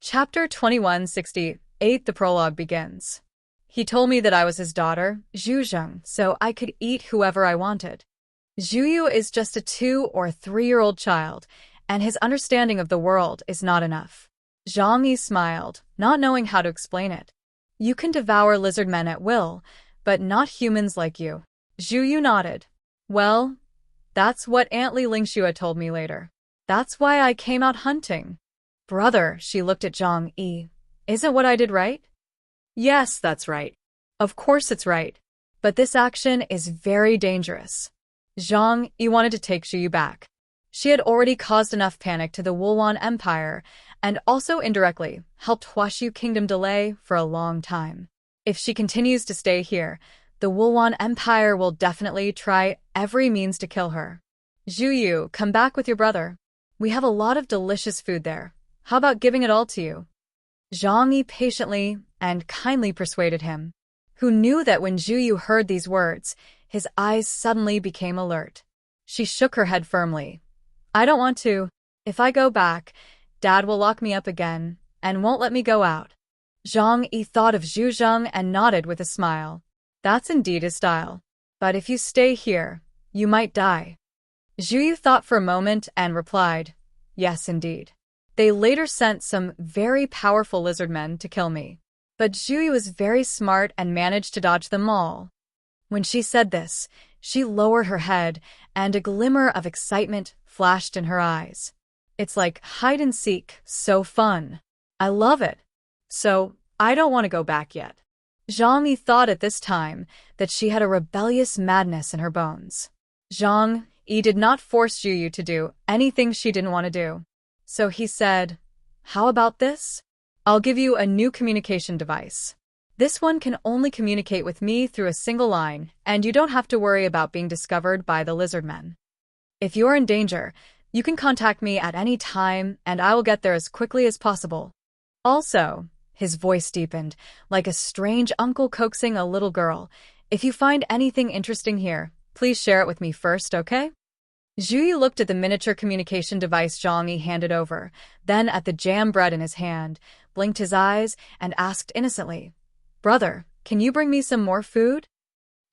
Chapter 2168. The prologue begins. He told me that I was his daughter, Zhuzheng, so I could eat whoever I wanted. Zhuyu is just a 2 or 3-year-old child, and his understanding of the world is not enough. Jang E smiled, not knowing how to explain it. You can devour lizard men at will, but not humans like you. Zhuyu nodded. Well, that's what Aunt Li Lingxua told me later. That's why I came out hunting. Brother, she looked at Jang E. Isn't what I did right? Yes, that's right. Of course it's right. But this action is very dangerous. Jang E wanted to take Zhuyu back. She had already caused enough panic to the Wulwan Empire and also indirectly helped Huashu Kingdom delay for a long time. If she continues to stay here, the Wulwan Empire will definitely try every means to kill her. Zhuyu, come back with your brother. We have a lot of delicious food there. How about giving it all to you? Jang E patiently and kindly persuaded him, who knew that when Zhuyu heard these words, his eyes suddenly became alert. She shook her head firmly. I don't want to. If I go back, Dad will lock me up again and won't let me go out. Jang E thought of Zhuzheng and nodded with a smile. That's indeed his style. But if you stay here, you might die. Zhuyu thought for a moment and replied, yes, indeed. They later sent some very powerful lizard men to kill me. But Zhuyu was very smart and managed to dodge them all. When she said this, she lowered her head and a glimmer of excitement flashed in her eyes. It's like hide and seek, so fun. I love it. So, I don't want to go back yet. Jang E thought at this time that she had a rebellious madness in her bones. Jang E did not force Zhuyu to do anything she didn't want to do. So he said, how about this? I'll give you a new communication device. This one can only communicate with me through a single line, and you don't have to worry about being discovered by the lizard men. If you're in danger, you can contact me at any time, and I will get there as quickly as possible. Also, his voice deepened, like a strange uncle coaxing a little girl. If you find anything interesting here, please share it with me first, okay? Zhuyu looked at the miniature communication device Jang E handed over, then at the jam bread in his hand, blinked his eyes, and asked innocently, Brother, can you bring me some more food?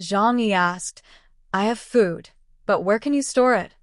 Jang E asked, I have food, but where can you store it?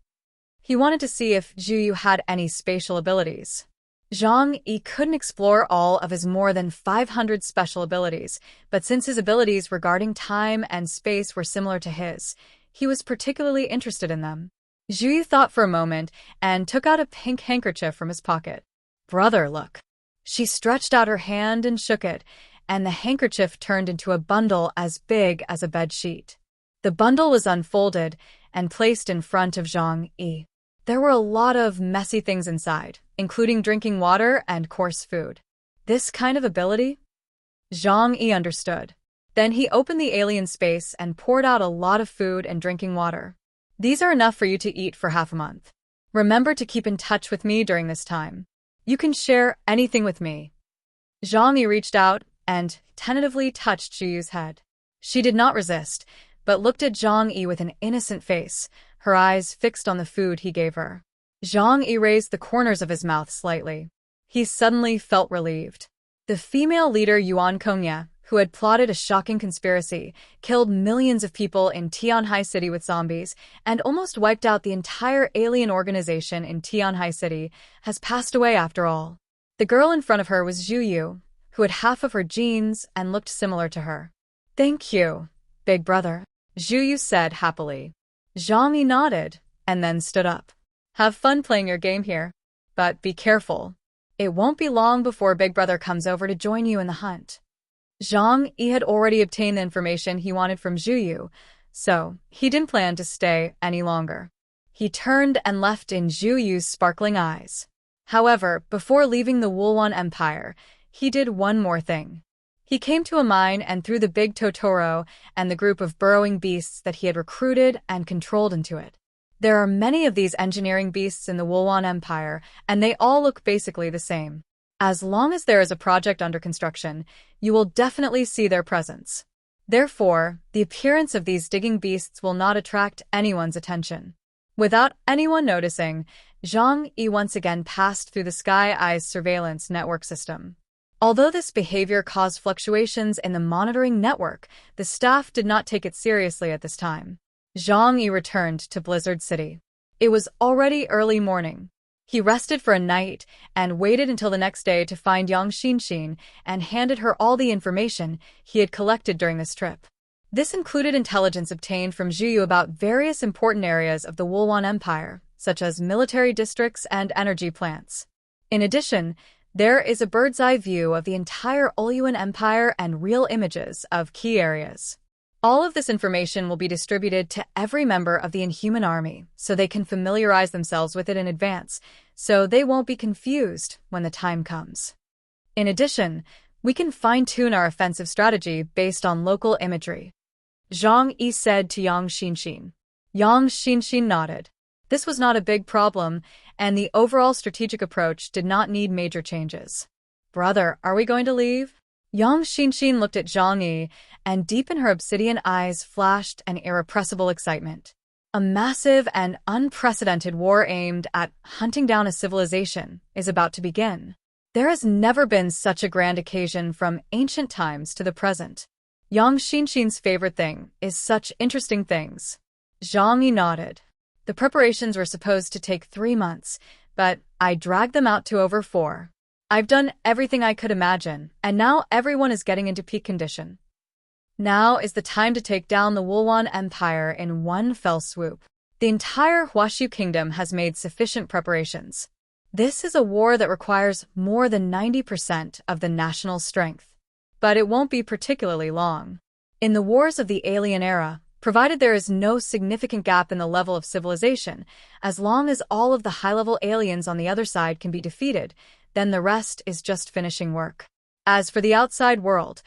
He wanted to see if Zhuyu had any spatial abilities. Jang E couldn't explore all of his more than 500 special abilities, but since his abilities regarding time and space were similar to his, he was particularly interested in them. Zhuyu thought for a moment and took out a pink handkerchief from his pocket. Brother, look. She stretched out her hand and shook it, and the handkerchief turned into a bundle as big as a bedsheet. The bundle was unfolded and placed in front of Jang E. There were a lot of messy things inside, including drinking water and coarse food. This kind of ability? Jang E understood. Then he opened the alien space and poured out a lot of food and drinking water. These are enough for you to eat for half a month. Remember to keep in touch with me during this time. You can share anything with me. Jang E reached out and tentatively touched Zhuyu's head. She did not resist, but looked at Jang E with an innocent face, her eyes fixed on the food he gave her. Jang E raised the corners of his mouth slightly. He suddenly felt relieved. The female leader Yuan Kongya, who had plotted a shocking conspiracy, killed millions of people in Tianhai City with zombies, and almost wiped out the entire alien organization in Tianhai City, has passed away after all. The girl in front of her was Zhuyu, who had half of her genes and looked similar to her. Thank you, big brother, Zhuyu said happily. Jang E nodded, and then stood up. Have fun playing your game here, but be careful. It won't be long before Big Brother comes over to join you in the hunt. Jang E had already obtained the information he wanted from Zhuyu, so he didn't plan to stay any longer. He turned and left in Zhuyu's sparkling eyes. However, before leaving the Wulwan Empire, he did one more thing. He came to a mine and threw the big Totoro and the group of burrowing beasts that he had recruited and controlled into it. There are many of these engineering beasts in the Wulwan Empire, and they all look basically the same. As long as there is a project under construction, you will definitely see their presence. Therefore, the appearance of these digging beasts will not attract anyone's attention. Without anyone noticing, Jang E once again passed through the Sky Eye's surveillance network system. Although this behavior caused fluctuations in the monitoring network, the staff did not take it seriously at this time. Jang E returned to Blizzard City. It was already early morning. He rested for a night and waited until the next day to find Yang Xinxin and handed her all the information he had collected during this trip. This included intelligence obtained from Zhuyu about various important areas of the Wulwan Empire, such as military districts and energy plants. In addition, there is a bird's-eye view of the entire Olyuan Empire and real images of key areas. All of this information will be distributed to every member of the Inhuman Army so they can familiarize themselves with it in advance, so they won't be confused when the time comes. In addition, we can fine-tune our offensive strategy based on local imagery. Jang E said to Yang Xinxin. Yang Xinxin nodded. This was not a big problem, and the overall strategic approach did not need major changes. Brother, are we going to leave? Yang Xinxin looked at Jang E, and deep in her obsidian eyes flashed an irrepressible excitement. A massive and unprecedented war aimed at hunting down a civilization is about to begin. There has never been such a grand occasion from ancient times to the present. Yang Xinxin's favorite thing is such interesting things. Jang E nodded. The preparations were supposed to take 3 months, but I dragged them out to over 4. I've done everything I could imagine, and now everyone is getting into peak condition. Now is the time to take down the Wulwan Empire in one fell swoop. The entire Huashu Kingdom has made sufficient preparations. This is a war that requires more than 90% of the national strength. But it won't be particularly long. In the wars of the alien era, provided there is no significant gap in the level of civilization, as long as all of the high-level aliens on the other side can be defeated, then the rest is just finishing work. As for the outside world,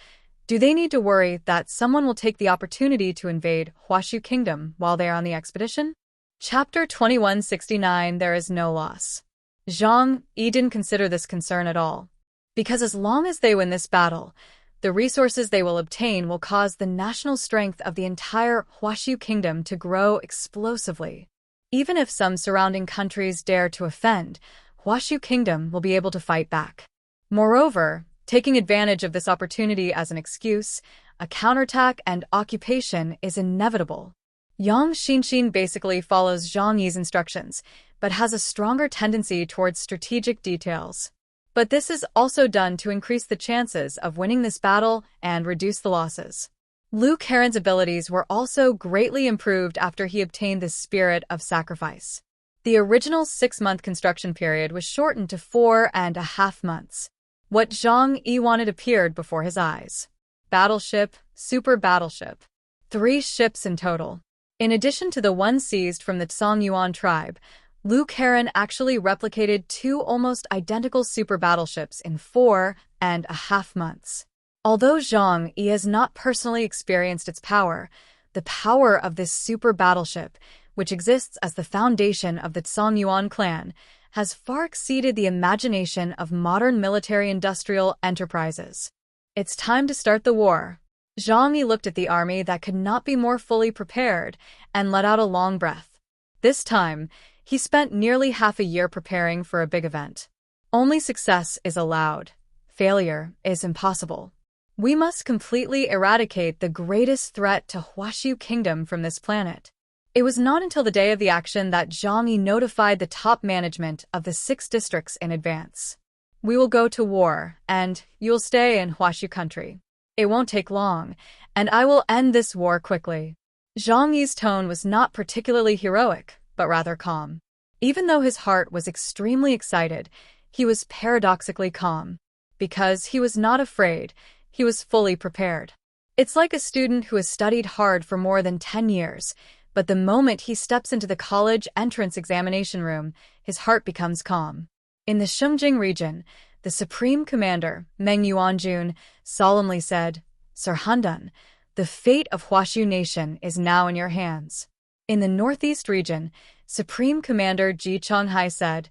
do they need to worry that someone will take the opportunity to invade Huashu Kingdom while they are on the expedition? Chapter 2169 There is no loss. Jang E didn't consider this concern at all. Because as long as they win this battle, the resources they will obtain will cause the national strength of the entire Huashu Kingdom to grow explosively. Even if some surrounding countries dare to offend, Huashu Kingdom will be able to fight back. Moreover, taking advantage of this opportunity as an excuse, a counterattack and occupation is inevitable. Yang Xinxin basically follows Jang E's instructions, but has a stronger tendency towards strategic details. But this is also done to increase the chances of winning this battle and reduce the losses. Liu Karen's abilities were also greatly improved after he obtained the spirit of sacrifice. The original 6-month construction period was shortened to 4.5 months. What Jang E wanted appeared before his eyes. Battleship, super battleship. 3 ships in total. In addition to the one seized from the Tsongyuan tribe, Liu Karen actually replicated 2 almost identical super battleships in 4.5 months. Although Jang E has not personally experienced its power, the power of this super battleship, which exists as the foundation of the Tsongyuan clan, has far exceeded the imagination of modern military-industrial enterprises. It's time to start the war. Jang E looked at the army that could not be more fully prepared and let out a long breath. This time, he spent nearly half a year preparing for a big event. Only success is allowed. Failure is impossible. We must completely eradicate the greatest threat to Huashu Kingdom from this planet. It was not until the day of the action that Jang E notified the top management of the 6 districts in advance. We will go to war, and you'll stay in Huashu country. It won't take long, and I will end this war quickly. Jang E's tone was not particularly heroic, but rather calm. Even though his heart was extremely excited, he was paradoxically calm. Because he was not afraid, he was fully prepared. It's like a student who has studied hard for more than 10 years, but the moment he steps into the college entrance examination room, his heart becomes calm. In the Shungjing region, the Supreme Commander, Meng Yuanjun, solemnly said, Sir Handan, the fate of Huashu Nation is now in your hands. In the Northeast region, Supreme Commander Ji Chonghai said,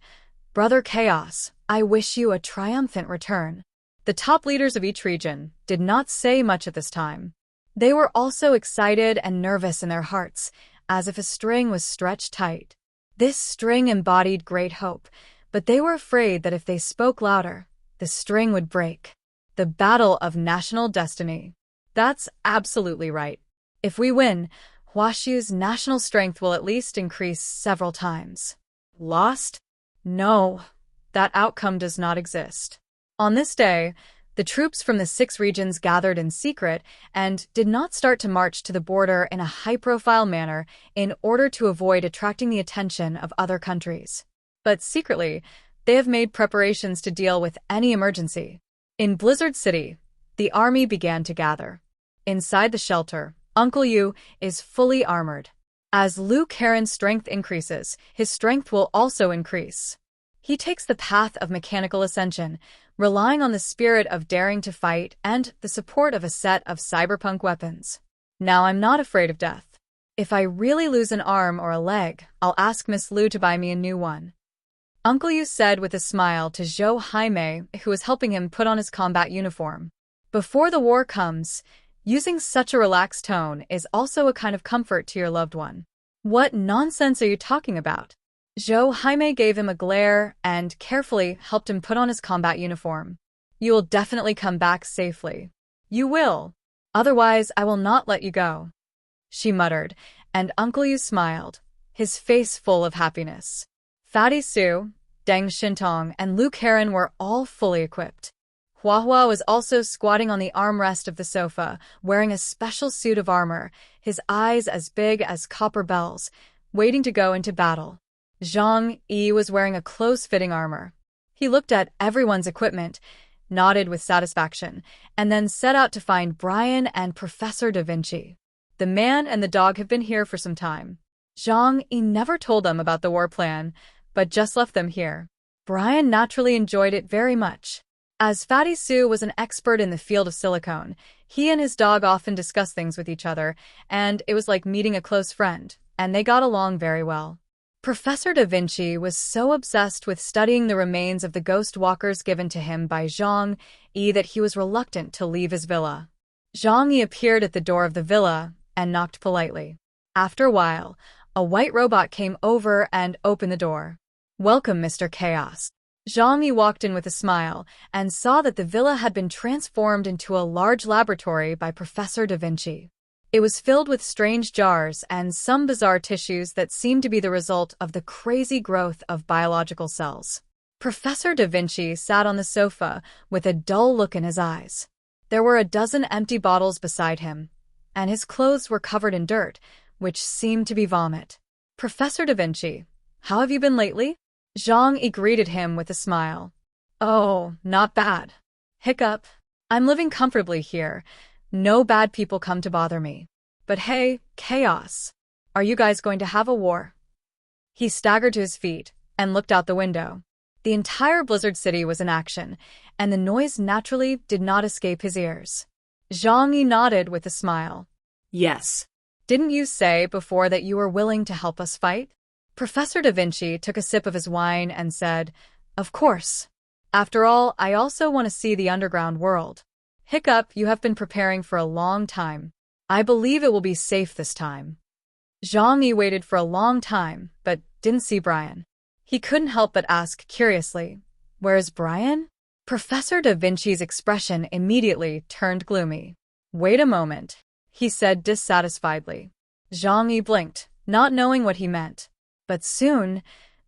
Brother Chaos, I wish you a triumphant return. The top leaders of each region did not say much at this time. They were also excited and nervous in their hearts, as if a string was stretched tight. This string embodied great hope, but they were afraid that if they spoke louder, the string would break. The battle of national destiny. That's absolutely right. If we win, Huashu's national strength will at least increase several times. Lost? No, that outcome does not exist. On this day, the troops from the 6 regions gathered in secret and did not start to march to the border in a high-profile manner in order to avoid attracting the attention of other countries. But secretly, they have made preparations to deal with any emergency. In Blizzard City, the army began to gather. Inside the shelter, Uncle Yu is fully armored. As Liu Karen's strength increases, his strength will also increase. He takes the path of mechanical ascension, relying on the spirit of daring to fight and the support of a set of cyberpunk weapons. Now I'm not afraid of death. If I really lose an arm or a leg, I'll ask Miss Liu to buy me a new one. Uncle Yu said with a smile to Zhou Haimei, who was helping him put on his combat uniform. Before the war comes, using such a relaxed tone is also a kind of comfort to your loved one. What nonsense are you talking about? Zhou Haimei gave him a glare and carefully helped him put on his combat uniform. You will definitely come back safely. You will. Otherwise, I will not let you go. She muttered, and Uncle Yu smiled, his face full of happiness. Fatty Su, Deng Shintong, and Liu Karen were all fully equipped. Huahua was also squatting on the armrest of the sofa, wearing a special suit of armor, his eyes as big as copper bells, waiting to go into battle. Jang E was wearing a close-fitting armor. He looked at everyone's equipment, nodded with satisfaction, and then set out to find Brian and Professor Da Vinci. The man and the dog have been here for some time. Jang E never told them about the war plan, but just left them here. Brian naturally enjoyed it very much. As Fatty Su was an expert in the field of silicone, he and his dog often discussed things with each other, and it was like meeting a close friend, and they got along very well. Professor Da Vinci was so obsessed with studying the remains of the ghost walkers given to him by Jang E that he was reluctant to leave his villa. Jang E appeared at the door of the villa and knocked politely. After a while, a white robot came over and opened the door. "Welcome, Mr. Chaos." Jang E walked in with a smile and saw that the villa had been transformed into a large laboratory by Professor Da Vinci. It was filled with strange jars and some bizarre tissues that seemed to be the result of the crazy growth of biological cells. Professor Da Vinci sat on the sofa with a dull look in his eyes. There were a dozen empty bottles beside him, and his clothes were covered in dirt, which seemed to be vomit. "Professor Da Vinci, how have you been lately?" Jang E greeted him with a smile. "Oh, not bad. Hiccup. I'm living comfortably here. No bad people come to bother me. But hey, Chaos, are you guys going to have a war?" He staggered to his feet and looked out the window. The entire Blizzard City was in action, and the noise naturally did not escape his ears. Jang E nodded with a smile. "Yes. Didn't you say before that you were willing to help us fight?" Professor Da Vinci took a sip of his wine and said, "Of course. After all, I also want to see the underground world. Hiccup, you have been preparing for a long time. I believe it will be safe this time." Jang E waited for a long time, but didn't see Brian. He couldn't help but ask curiously, "Where is Brian?" Professor Da Vinci's expression immediately turned gloomy. "Wait a moment," he said dissatisfiedly. Jang E blinked, not knowing what he meant. But soon,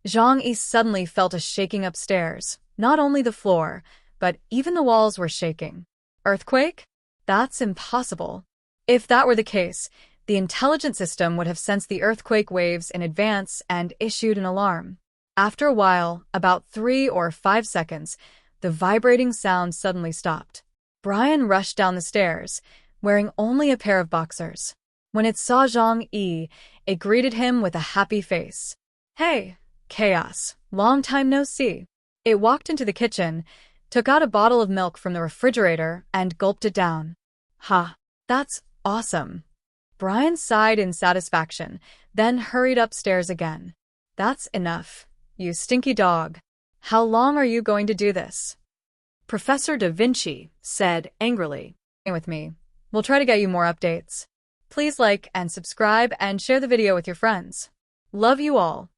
Jang E suddenly felt a shaking upstairs. Not only the floor, but even the walls were shaking. Earthquake? That's impossible. If that were the case, the intelligent system would have sensed the earthquake waves in advance and issued an alarm. After a while, about 3 or 5 seconds, the vibrating sound suddenly stopped. Brian rushed down the stairs, wearing only a pair of boxers. When it saw Jang E, it greeted him with a happy face. "Hey, Chaos, long time no see." It walked into the kitchen, took out a bottle of milk from the refrigerator, and gulped it down. "Ha, that's awesome." Brian sighed in satisfaction, then hurried upstairs again. "That's enough, you stinky dog. How long are you going to do this?" Professor Da Vinci said angrily. "With me. We'll try to get you more updates. Please like and subscribe and share the video with your friends. Love you all."